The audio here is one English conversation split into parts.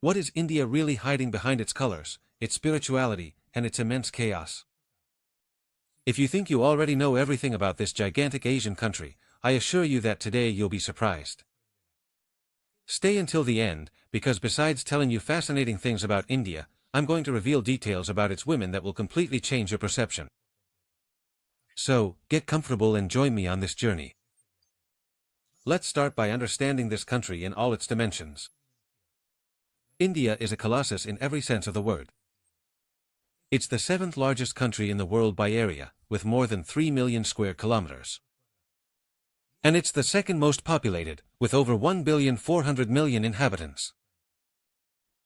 What is India really hiding behind its colors, its spirituality, and its immense chaos? If you think you already know everything about this gigantic Asian country, I assure you that today you'll be surprised. Stay until the end, because besides telling you fascinating things about India, I'm going to reveal details about its women that will completely change your perception. So, get comfortable and join me on this journey. Let's start by understanding this country in all its dimensions. India is a colossus in every sense of the word. It's the seventh largest country in the world by area, with more than 3 million square kilometers. And it's the second most populated, with over 1,400,000,000 inhabitants.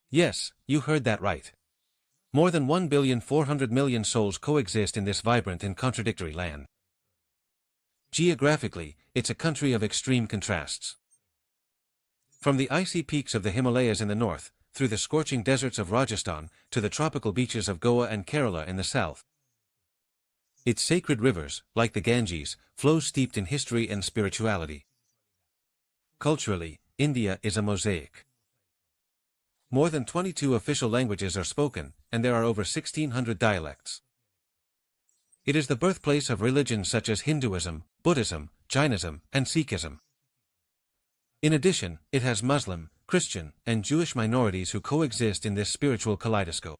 Yes, you heard that right. More than 1,400,000,000 souls coexist in this vibrant and contradictory land. Geographically, it's a country of extreme contrasts. From the icy peaks of the Himalayas in the north, through the scorching deserts of Rajasthan, to the tropical beaches of Goa and Kerala in the south. Its sacred rivers, like the Ganges, flow steeped in history and spirituality. Culturally, India is a mosaic. More than 22 official languages are spoken, and there are over 1,600 dialects. It is the birthplace of religions such as Hinduism, Buddhism, Jainism, and Sikhism. In addition, it has Muslim, Christian, and Jewish minorities who coexist in this spiritual kaleidoscope.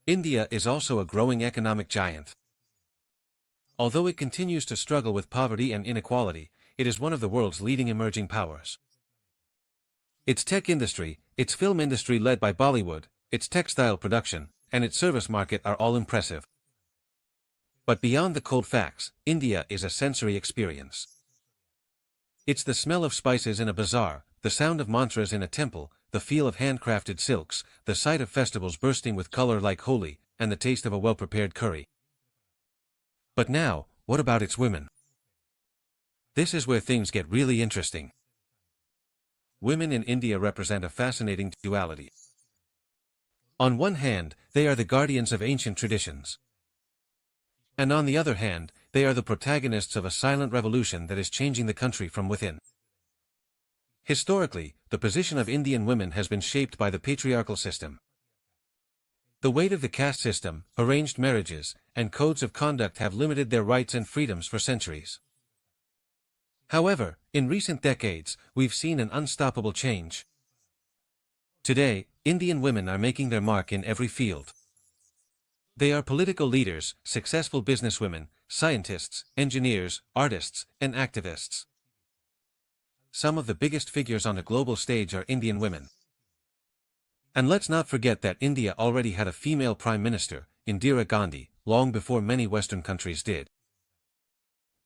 India is also a growing economic giant. Although it continues to struggle with poverty and inequality, it is one of the world's leading emerging powers. Its tech industry, its film industry led by Bollywood, its textile production, and its service market are all impressive. But beyond the cold facts, India is a sensory experience. It's the smell of spices in a bazaar, the sound of mantras in a temple, the feel of handcrafted silks, the sight of festivals bursting with color like Holi, and the taste of a well-prepared curry. But now, what about its women? This is where things get really interesting. Women in India represent a fascinating duality. On one hand, they are the guardians of ancient traditions. And on the other hand, they are the protagonists of a silent revolution that is changing the country from within. Historically, the position of Indian women has been shaped by the patriarchal system. The weight of the caste system, arranged marriages, and codes of conduct have limited their rights and freedoms for centuries. However, in recent decades, we've seen an unstoppable change. Today, Indian women are making their mark in every field. They are political leaders, successful businesswomen, scientists, engineers, artists, and activists. Some of the biggest figures on a global stage are Indian women. And let's not forget that India already had a female prime minister, Indira Gandhi, long before many Western countries did.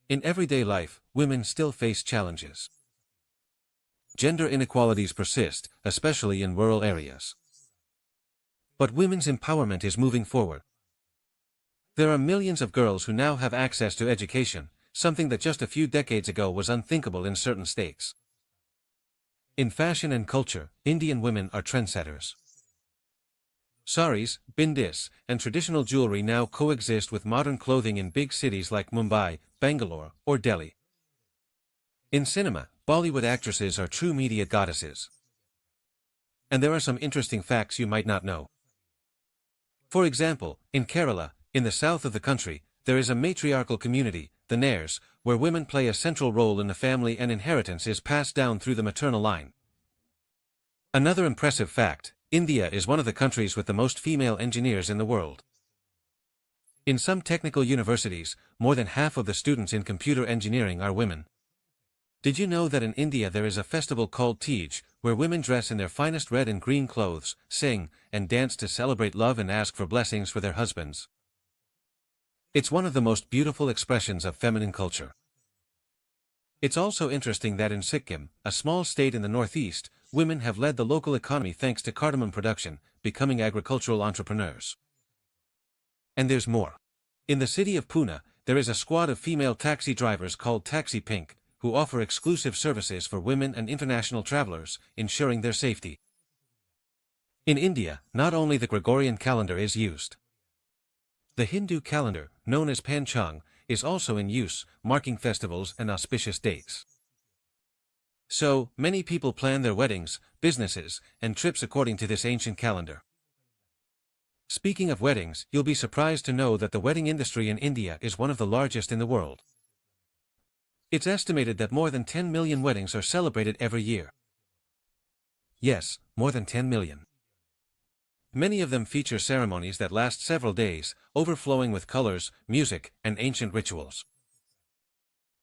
In everyday life, women still face challenges. Gender inequalities persist, especially in rural areas. But women's empowerment is moving forward. There are millions of girls who now have access to education, something that just a few decades ago was unthinkable in certain states. In fashion and culture, Indian women are trendsetters. Saris, bindis, and traditional jewelry now coexist with modern clothing in big cities like Mumbai, Bangalore, or Delhi. In cinema, Bollywood actresses are true media goddesses. And there are some interesting facts you might not know. For example, in Kerala, in the south of the country, there is a matriarchal community, the Nairs, where women play a central role in the family and inheritance is passed down through the maternal line. Another impressive fact, India is one of the countries with the most female engineers in the world. In some technical universities, more than half of the students in computer engineering are women. Did you know that in India there is a festival called Tej, where women dress in their finest red and green clothes, sing, and dance to celebrate love and ask for blessings for their husbands? It's one of the most beautiful expressions of feminine culture. It's also interesting that in Sikkim, a small state in the northeast, women have led the local economy thanks to cardamom production, becoming agricultural entrepreneurs. And there's more. In the city of Pune, there is a squad of female taxi drivers called Taxi Pink, who offer exclusive services for women and international travelers, ensuring their safety. In India, not only the Gregorian calendar is used. The Hindu calendar, known as Panchang, is also in use, marking festivals and auspicious dates. So, many people plan their weddings, businesses, and trips according to this ancient calendar. Speaking of weddings, you'll be surprised to know that the wedding industry in India is one of the largest in the world. It's estimated that more than 10 million weddings are celebrated every year. Yes, more than 10 million. Many of them feature ceremonies that last several days, overflowing with colors, music, and ancient rituals.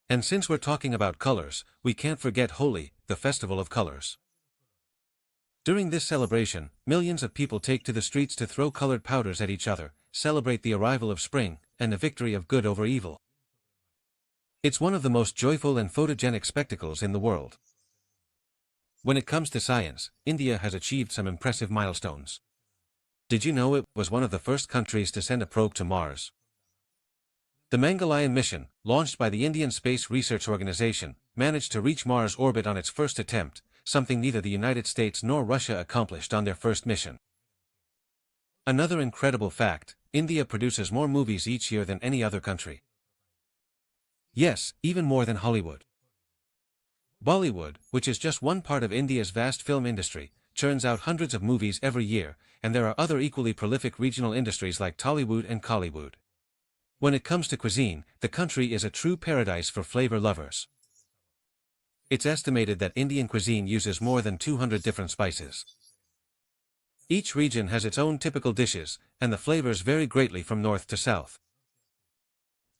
And since we're talking about colors, we can't forget Holi, the festival of colors. During this celebration, millions of people take to the streets to throw colored powders at each other, celebrate the arrival of spring, and the victory of good over evil. It's one of the most joyful and photogenic spectacles in the world. When it comes to science, India has achieved some impressive milestones. Did you know it was one of the first countries to send a probe to Mars? The Mangalyaan mission, launched by the Indian Space Research Organization, managed to reach Mars orbit on its first attempt, something neither the United States nor Russia accomplished on their first mission. Another incredible fact, India produces more movies each year than any other country. Yes, even more than Hollywood. Bollywood, which is just one part of India's vast film industry, churns out hundreds of movies every year, and there are other equally prolific regional industries like Tollywood and Collywood. When it comes to cuisine, the country is a true paradise for flavor lovers. It's estimated that Indian cuisine uses more than 200 different spices. Each region has its own typical dishes, and the flavors vary greatly from north to south.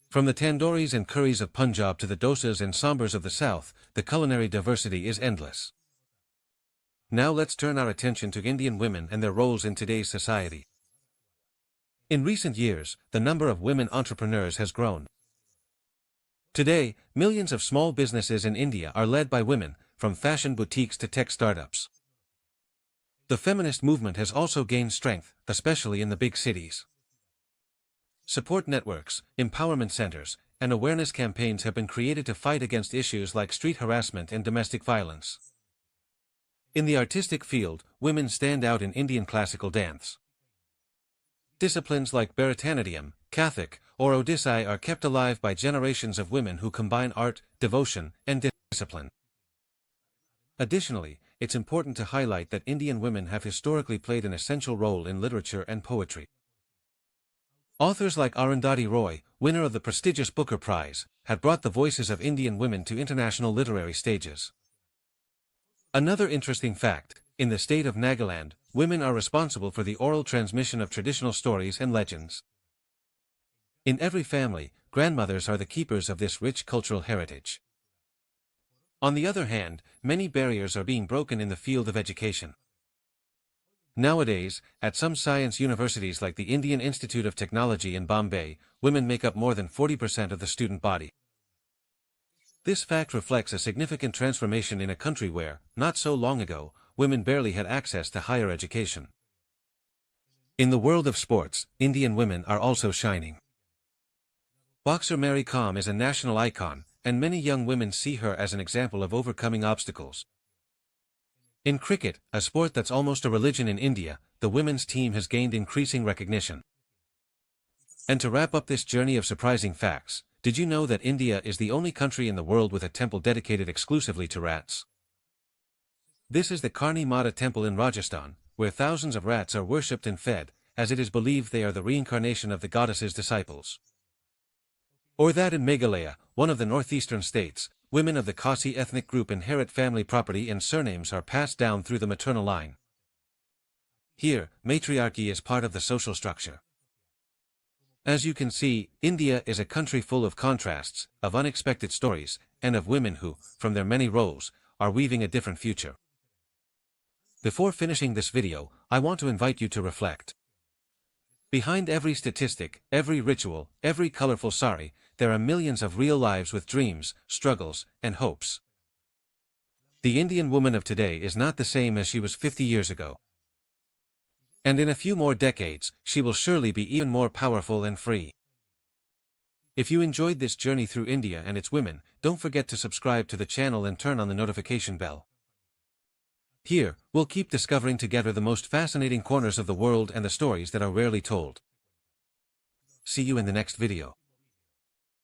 From the tandooris and curries of Punjab to the dosas and sambars of the south, the culinary diversity is endless. Now let's turn our attention to Indian women and their roles in today's society. In recent years, the number of women entrepreneurs has grown. Today, millions of small businesses in India are led by women, from fashion boutiques to tech startups. The feminist movement has also gained strength, especially in the big cities. Support networks, empowerment centers, and awareness campaigns have been created to fight against issues like street harassment and domestic violence. In the artistic field, women stand out in Indian classical dance. Disciplines like Bharatanatyam, Kathak, or Odissi are kept alive by generations of women who combine art, devotion, and discipline. Additionally, it's important to highlight that Indian women have historically played an essential role in literature and poetry. Authors like Arundhati Roy, winner of the prestigious Booker Prize, have brought the voices of Indian women to international literary stages. Another interesting fact, in the state of Nagaland, women are responsible for the oral transmission of traditional stories and legends. In every family, grandmothers are the keepers of this rich cultural heritage. On the other hand, many barriers are being broken in the field of education. Nowadays, at some science universities like the Indian Institute of Technology in Bombay, women make up more than 40% of the student body. This fact reflects a significant transformation in a country where, not so long ago, women barely had access to higher education. In the world of sports, Indian women are also shining. Boxer Mary Kom is a national icon, and many young women see her as an example of overcoming obstacles. In cricket, a sport that's almost a religion in India, the women's team has gained increasing recognition. And to wrap up this journey of surprising facts, did you know that India is the only country in the world with a temple dedicated exclusively to rats? This is the Karni Mata temple in Rajasthan, where thousands of rats are worshipped and fed, as it is believed they are the reincarnation of the goddess's disciples. Or that in Meghalaya, one of the northeastern states, women of the Khasi ethnic group inherit family property and surnames are passed down through the maternal line. Here, matriarchy is part of the social structure. As you can see, India is a country full of contrasts, of unexpected stories, and of women who, from their many roles, are weaving a different future. Before finishing this video, I want to invite you to reflect. Behind every statistic, every ritual, every colorful sari, there are millions of real lives with dreams, struggles, and hopes. The Indian woman of today is not the same as she was 50 years ago. And in a few more decades, she will surely be even more powerful and free. If you enjoyed this journey through India and its women, don't forget to subscribe to the channel and turn on the notification bell. Here, we'll keep discovering together the most fascinating corners of the world and the stories that are rarely told. See you in the next video.